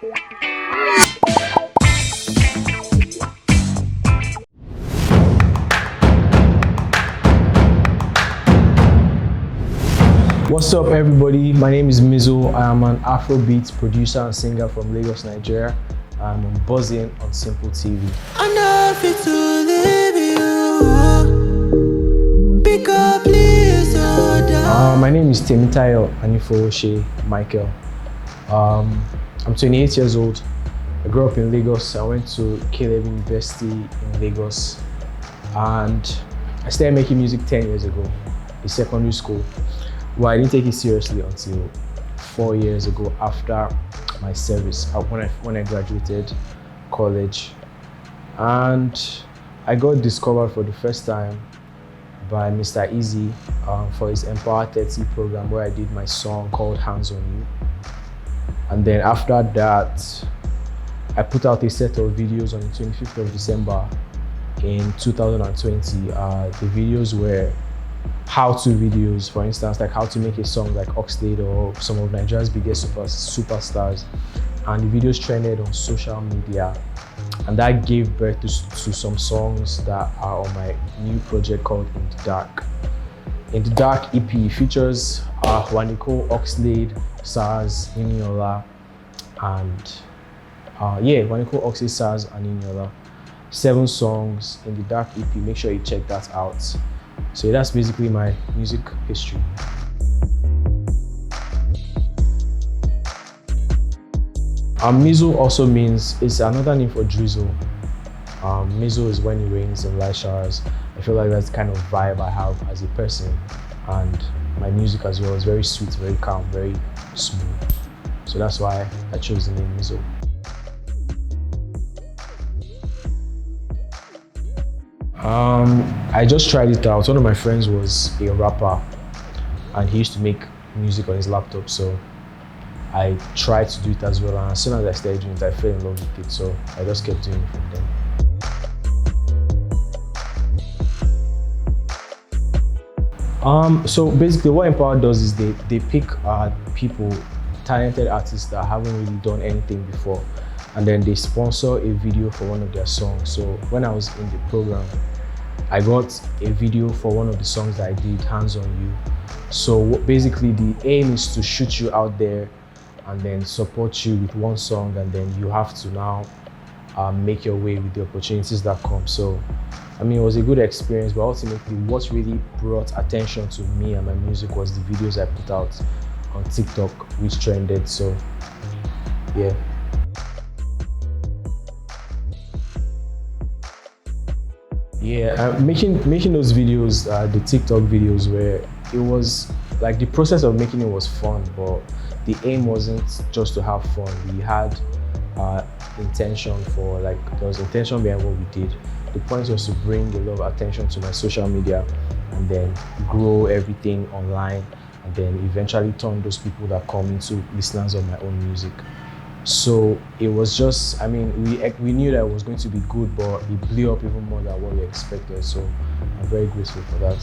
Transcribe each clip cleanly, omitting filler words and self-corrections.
What's up, everybody? My name is Mizzle. I am an Afrobeats producer and singer from Lagos, Nigeria. I'm on buzzing on Simple TV. My name is Temitayo Anifowoshe Michael. I'm 28 years old. I grew up in Lagos. I went to Caleb University in Lagos, and I started making music 10 years ago in secondary school. Well, I didn't take it seriously until 4 years ago after my service, when I graduated college. And I got discovered for the first time by Mr. Eazi for his EMPAWA 30 program, where I did my song called Hands on You. And then after that, I put out a set of videos on the 25th of December in 2020. The videos were how-to videos, for instance, like how to make a song like Oxlade or some of Nigeria's biggest superstars. And the videos trended on social media, and that gave birth to some songs that are on my new project called In the Dark. In the Dark EP features Wande Coal, Oxlade, SARZ, Niniola, and Wande Coal, Oxlade, SARZ, and Niniola. 7 songs in the Dark EP. Make sure you check that out. So that's basically my music history. Mizzle also means, it's another name for drizzle. Mizzle is when it rains and light showers. I feel like that's the kind of vibe I have as a person, and my music as well is very sweet, very calm, very smooth. So that's why I chose the name Mizzle. I just tried it out. One of my friends was a rapper, and he used to make music on his laptop, so I tried to do it as well. And as soon as I started doing it, I fell in love with it, so I just kept doing it from then. So basically what EMPAWA does is they pick people, talented artists that haven't really done anything before, and then they sponsor a video for one of their songs. So when I was in the program, I got a video for one of the songs that I did, Hands on You. So basically the aim is to shoot you out there and then support you with one song, and then you have to now make your way with the opportunities that come. So I mean, it was a good experience, but ultimately what really brought attention to me and my music was the videos I put out on TikTok, which trended. So yeah. Yeah, making those videos, the TikTok videos, where it was like the process of making it was fun, but the aim wasn't just to have fun. We had intention for, like, there was intention behind what we did. The point was to bring a lot of attention to my social media and then grow everything online, and then eventually turn those people that come into listeners of my own music. So it was just, I mean, we knew that it was going to be good, but it blew up even more than what we expected. So I'm very grateful for that.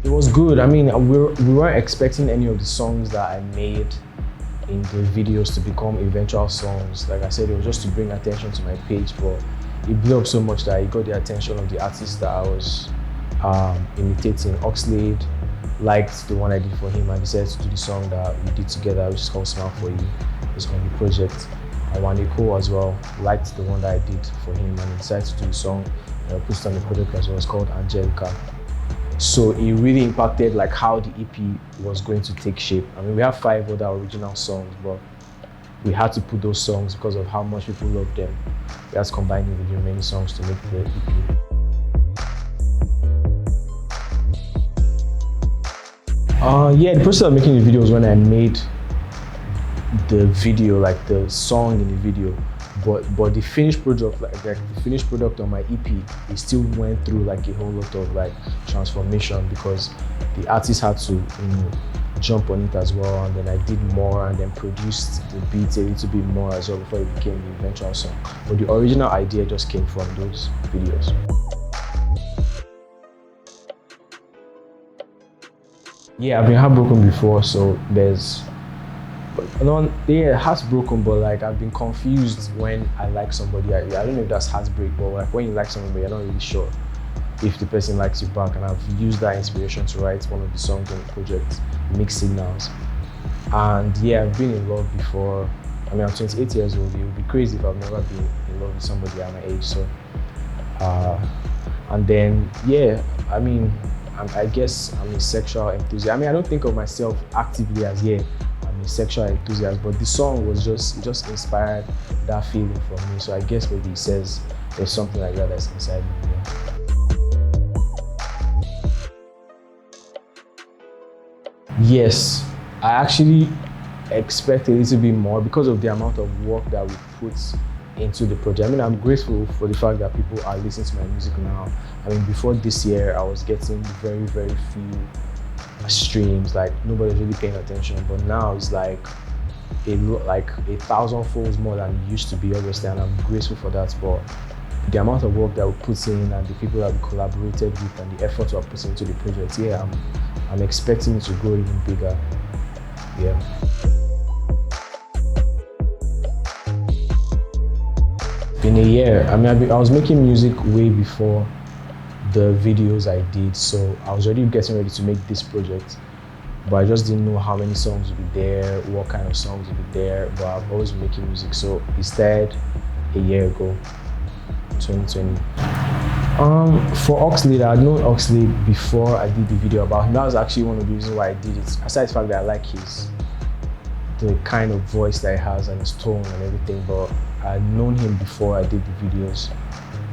It was good. I mean, we weren't expecting any of the songs that I made in the videos to become eventual songs. Like I said, it was just to bring attention to my page, but it blew up so much that it got the attention of the artists that I was imitating. Oxlade liked the one I did for him and decided to do the song that we did together, which is called Smile For You. It's on the project. And Wande Coal as well liked the one that I did for him and decided to do the song and I put it on the project as well. It's called Angelica. So it really impacted like how the EP was going to take shape. I mean, we have 5 other original songs, but we had to put those songs because of how much people love them. We had to combine it with the remaining songs to make the EP. Yeah, the process of making the video was when I made the video, like the song in the video, but the finished product, like the finished product on my EP, it still went through like a whole lot of like transformation, because the artist had to, you know, jump on it as well, and then I did more and then produced the beats a little bit more as well before it became the eventual song. But the original idea just came from those videos. Yeah, I've been heartbroken before, so there's no, yeah, heartbroken, but like I've been confused when I like somebody. I don't know if that's heartbreak, but like when you like somebody, you're not really sure if the person likes you back. And I've used that inspiration to write one of the songs on the project, Mixed Signals. And yeah, I've been in love before. I mean, I'm 28 years old. It would be crazy if I've never been in love with somebody at my age. So, and then yeah, I mean, I guess I'm a sexual enthusiast. I mean, I don't think of myself actively as I'm a sexual enthusiast, but the song was it just inspired that feeling from me. So I guess maybe it says there's something like that that's inside me. Yeah. Yes, I actually expect a little bit more because of the amount of work that we put into the project. I mean, I'm grateful for the fact that people are listening to my music now. I mean, before this year, I was getting very, very few streams, like nobody's really paying attention. But now it's like like 1,000 folds more than it used to be, obviously, and I'm grateful for that. But the amount of work that we put in and the people that we collaborated with and the effort we are putting into the project, yeah, I'm expecting it to grow even bigger. Yeah. In a year, I mean, I was making music way before the videos I did, so I was already getting ready to make this project, but I just didn't know how many songs would be there, what kind of songs would be there, but I've always been making music, so it started a year ago, 2020. For Oxlade, I had known Oxlade before I did the video about him. That was actually one of the reasons why I did it, aside the fact that I like the kind of voice that he has and his tone and everything, but I had known him before I did the videos.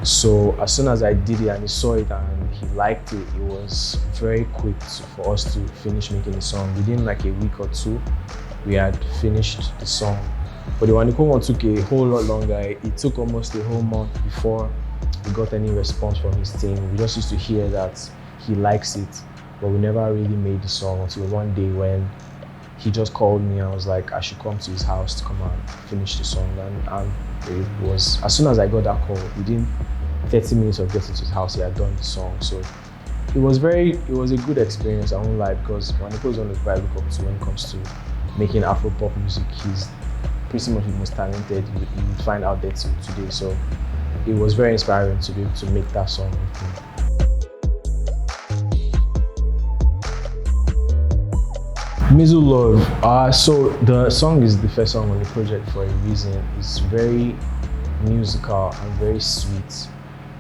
So as soon as I did it and he saw it and he liked it, it was very quick for us to finish making the song. Within like a week or two, we had finished the song. But the Wande Coal one took a whole lot longer. It took almost a whole month before we got any response from his team. We just used to hear that he likes it, but we never really made the song until one day when he just called me and I was like, I should come to his house to come and finish the song. And it was, as soon as I got that call, within 30 minutes of getting to his house, he had done the song. So it was a good experience, I won't lie, because Wande Coal is one of the guys I look up to when it comes to making Afro pop music. He's pretty much the most talented you would find out there till today. So it was very inspiring to be able to make that song with him. Mizzle Love. So the song is the first song on the project for a reason. It's very musical and very sweet,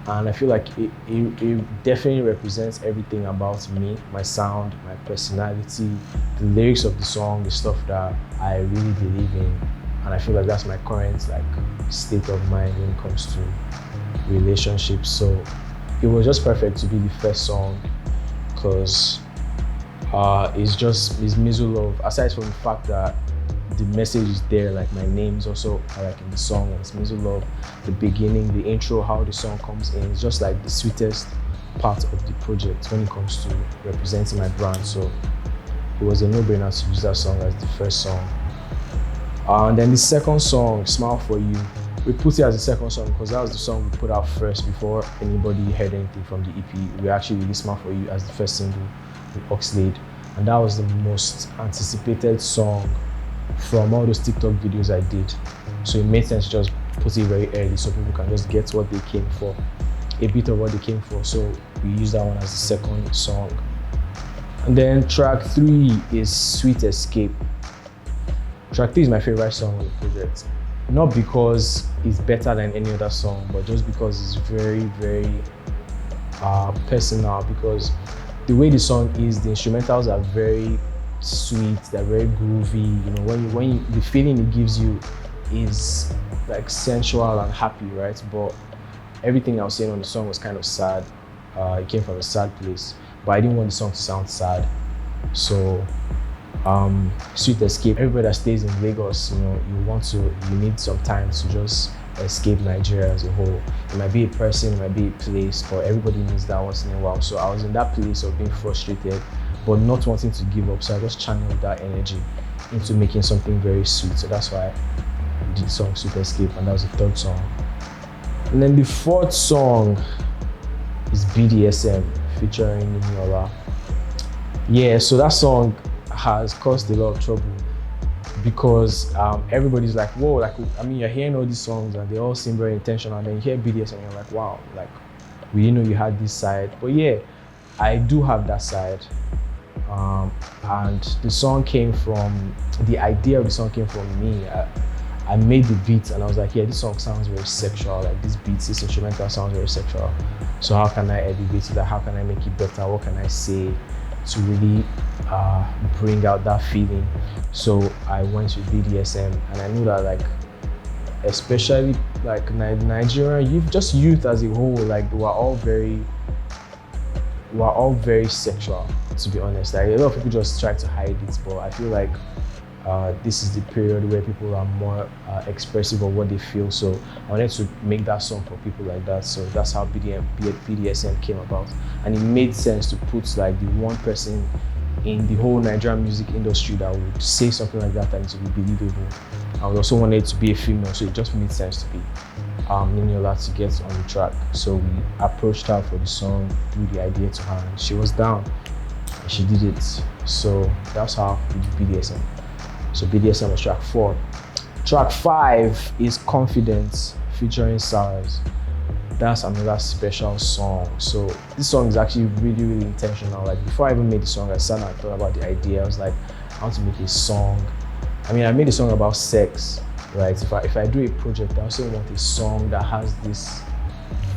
and I feel like it definitely represents everything about me, my sound, my personality, the lyrics of the song, the stuff that I really believe in, and I feel like that's my current state of mind when it comes to relationships. So it was just perfect to be the first song because it's Mizzle Love. Aside from the fact that the message is there, like my name is also like in the song, and it's Mizzle Love. The beginning, the intro, how the song comes in, it's just like the sweetest part of the project when it comes to representing my brand. So it was a no-brainer to use that song as the first song. And then the second song, Smile For You, we put it as the second song because that was the song we put out first before anybody heard anything from the EP. We actually released Smile For You as the first single with Oxlade, and that was the most anticipated song from all those TikTok videos I did. So it made sense to just put it very early so people can just get what they came for, a bit of what they came for. So we used that one as the second song. And then track 3 is Sweet Escape. Track 3 is my favorite song on the project. Not because it's better than any other song, but just because it's very, very personal, because the way the song is, the instrumentals are very sweet, they're very groovy. You know, when the feeling it gives you is like sensual and happy, right? But everything I was saying on the song was kind of sad. It came from a sad place, but I didn't want the song to sound sad. So Sweet Escape, everybody that stays in Lagos, you know, you need some time to just escape Nigeria as a whole. It might be a person, it might be a place, but everybody needs that once in a while. So I was in that place of being frustrated, but not wanting to give up. So I just channeled that energy into making something very sweet. So that's why I did the song Sweet Escape, and that was the third song. And then the fourth song is BDSM featuring Niniola. Yeah, so that song has caused a lot of trouble because everybody's like, whoa, like, I mean, you're hearing all these songs and they all seem very intentional, and then you hear BDS and you're like, wow, like, we didn't know you had this side. But yeah, I do have that side. And the song came from, the idea of the song came from me. I made the beat and I was like, yeah, this song sounds very sexual, like this beat, this instrumental sounds very sexual. So how can I elevate it? Like, how can I make it better? What can I say to really bring out that feeling? So I went with BDSM, and I knew that, like, especially like Nigerian youth, just youth as a whole, like we're all very sexual, to be honest. Like, a lot of people just try to hide it, but I feel like this is the period where people are more expressive of what they feel. So I wanted to make that song for people like that. So that's how BDSM came about. And it made sense to put like the one person in the whole Nigerian music industry that would say something like that and it would be believable. I also wanted it to be a female, so it just made sense to be Niniola to get on the track. So we approached her for the song, threw the idea to her, and she was down. And she did it. So that's how we did BDSM. So BDSM was track 4. Track 5 is Confidence featuring SARZ. That's another special song. So this song is actually really, really intentional. Like, before I even made the song, I sat and I thought about the idea. I was like, I want to make a song. I mean, I made a song about sex, right? If I do a project, I also want a song that has this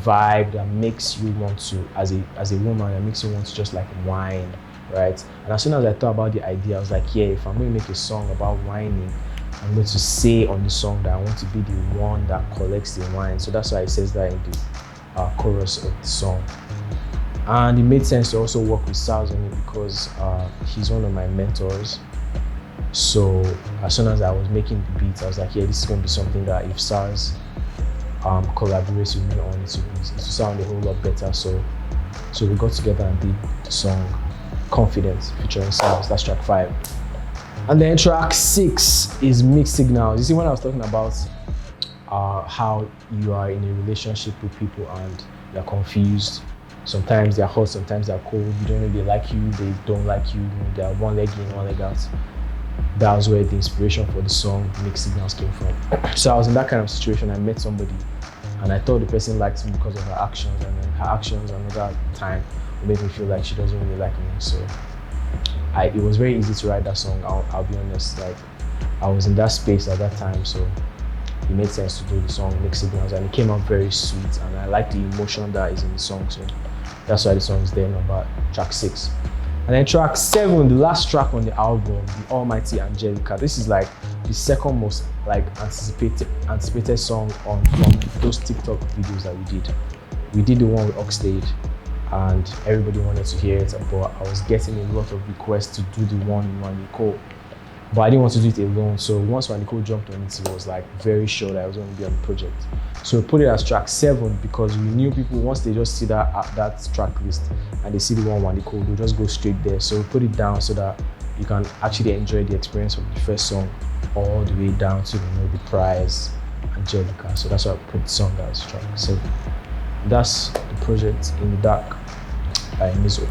vibe that makes you want to, as a woman, that makes you want to just like whine, right? And as soon as I thought about the idea, I was like, yeah, if I'm going to make a song about whining, I'm going to say on the song that I want to be the one that collects the wine. So that's why it says that in the chorus of the song. And it made sense to also work with SARZ on it because he's one of my mentors. So as soon as I was making the beat, I was like, yeah, this is going to be something that if SARZ collaborates with me on, it will sound a whole lot better. So we got together and did the song Confidence featuring SARZ. That's track 5. And then track 6 is Mixed Signals. You see, when I was talking about how you are in a relationship with people and you're confused, sometimes they're hot, sometimes they're cold, you don't know if they like you, they don't like you, they're one leg in, one leg out. That was where the inspiration for the song Mixed Signals came from. So I was in that kind of situation. I met somebody and I thought the person liked me because of her actions, and then her actions another time would make me feel like she doesn't really like me. So it was very easy to write that song. I'll be honest, like, I was in that space at that time, so it made sense to do the song Mixed Signals, and it came out very sweet, and I like the emotion that is in the song, so that's why the song is there, number track 6. And then track 7, the last track on the album, The Almighty Angelica. This is like the second most like anticipated song from those TikTok videos that we did. We did the one with Oxlade, and everybody wanted to hear it, but I was getting a lot of requests to do the one with Wande Coal. But I didn't want to do it alone. So once Wande Coal jumped on it, it was like very sure that I was going to be on the project. So we put it as track 7 because we knew people, once they just see that track list and they see the one Wande Coal, they'll just go straight there. So we put it down so that you can actually enjoy the experience of the first song all the way down to the prize Angelica. So that's why I put the song as track 7. That's the project In the Dark by Mizzle.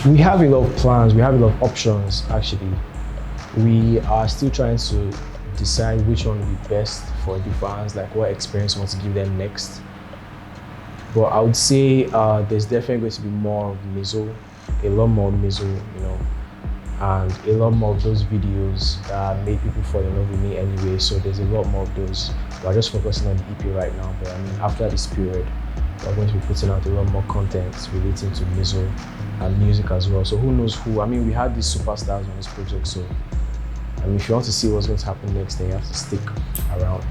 We have a lot of plans, we have a lot of options actually. We are still trying to decide which one will be best for the fans, like what experience we want to give them next. But I would say there's definitely going to be more of Mizzle, a lot more Mizzle, you know, and a lot more of those videos that made people fall in love with me anyway. So there's a lot more of those. We're just focusing on the EP right now, but I mean, after this period, we're going to be putting out a lot more content relating to Mizzle and music as well. So who knows who? I mean, we had these superstars on this project, so I mean, if you want to see what's going to happen next, then you have to stick around.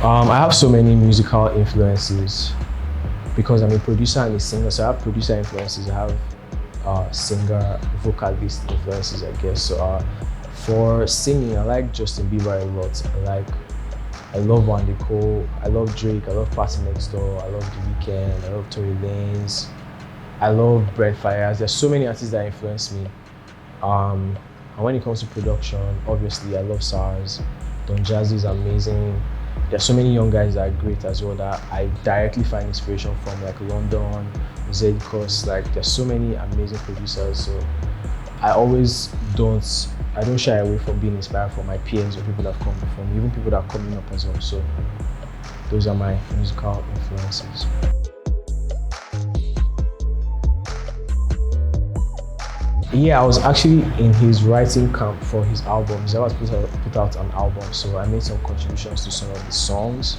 I have so many musical influences because I'm a producer and a singer. So I have producer influences, I have singer, vocalist influences, I guess. So for singing, I like Justin Bieber a lot. I love Wande Coal, I love Drake, I love Party Next Door, I love The Weeknd, I love Tory Lanez, I love Brent Fayez. There's so many artists that influence me. And when it comes to production, obviously I love SARZ. Don Jazzy is amazing. There's so many young guys that are great as well that I directly find inspiration from, like London, Z Cos. Like there's so many amazing producers. So I don't shy away from being inspired from my peers or people that have come before me, even people that are coming up as well. So those are my musical influences. Yeah, I was actually in his writing camp for his albums. He was put out an album, so I made some contributions to some of the songs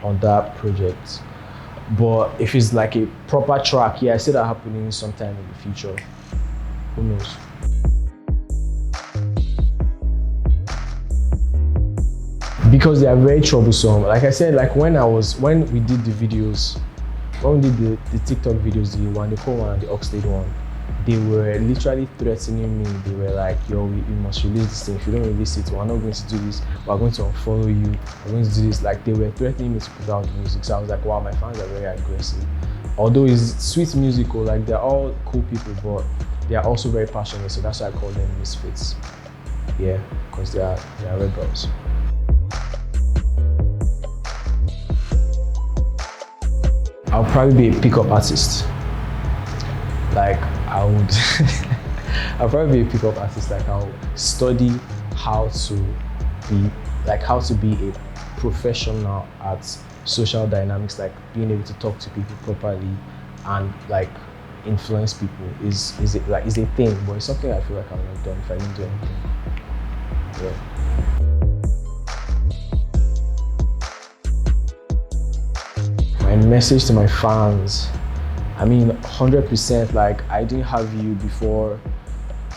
on that project. But if it's like a proper track, yeah, I see that happening sometime in the future. Who knows? Because they are very troublesome. Like I said, like when we did the videos, when we did the TikTok videos, the Wande Coal one and the Oxlade one, they were literally threatening me. They were like, yo, you must release this thing. If you don't release it, we're not going to do this. We're going to unfollow you. We're going to do this. Like they were threatening me to put out music. So I was like, wow, my fans are very aggressive. Although it's sweet musical, like they're all cool people, but they are also very passionate. So that's why I call them misfits. Yeah, because they are rebels. I'll probably be a pickup artist. Like I would, I'll probably be a pickup artist. Like I'll study how to be a professional at social dynamics, like being able to talk to people properly and like influence people is a thing, but it's something I feel like I would have done if I didn't do anything. Yeah. My message to my fans, I mean, 100%, like I didn't have you before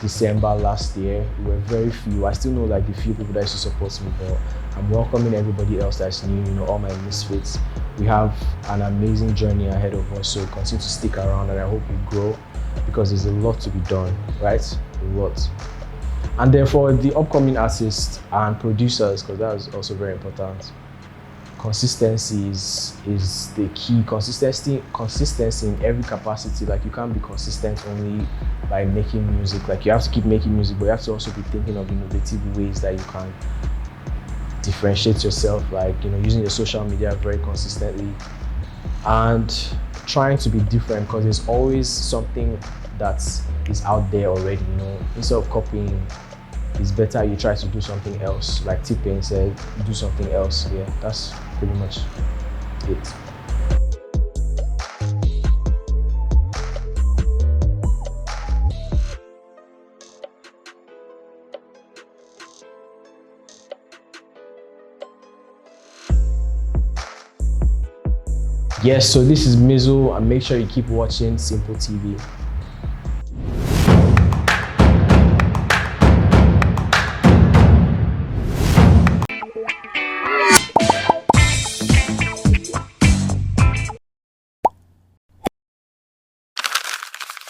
December last year. We were very few. I still know like the few people that used to support me, but I'm welcoming everybody else that's new, you know, all my misfits. We have an amazing journey ahead of us, so continue to stick around and I hope we grow because there's a lot to be done, right? A lot. And therefore, the upcoming artists and producers, because that is also very important, consistency is the key. Consistency in every capacity. Like you can't be consistent only by making music. Like you have to keep making music, but you have to also be thinking of innovative ways that you can differentiate yourself, like, you know, using your social media very consistently and trying to be different, because there's always something that is out there already, you know. Instead of copying, it's better you try to do something else. Like T-Pain said, do something else. Yeah, that's pretty much it. Yes, so this is Mizzle, and make sure you keep watching Simple TV.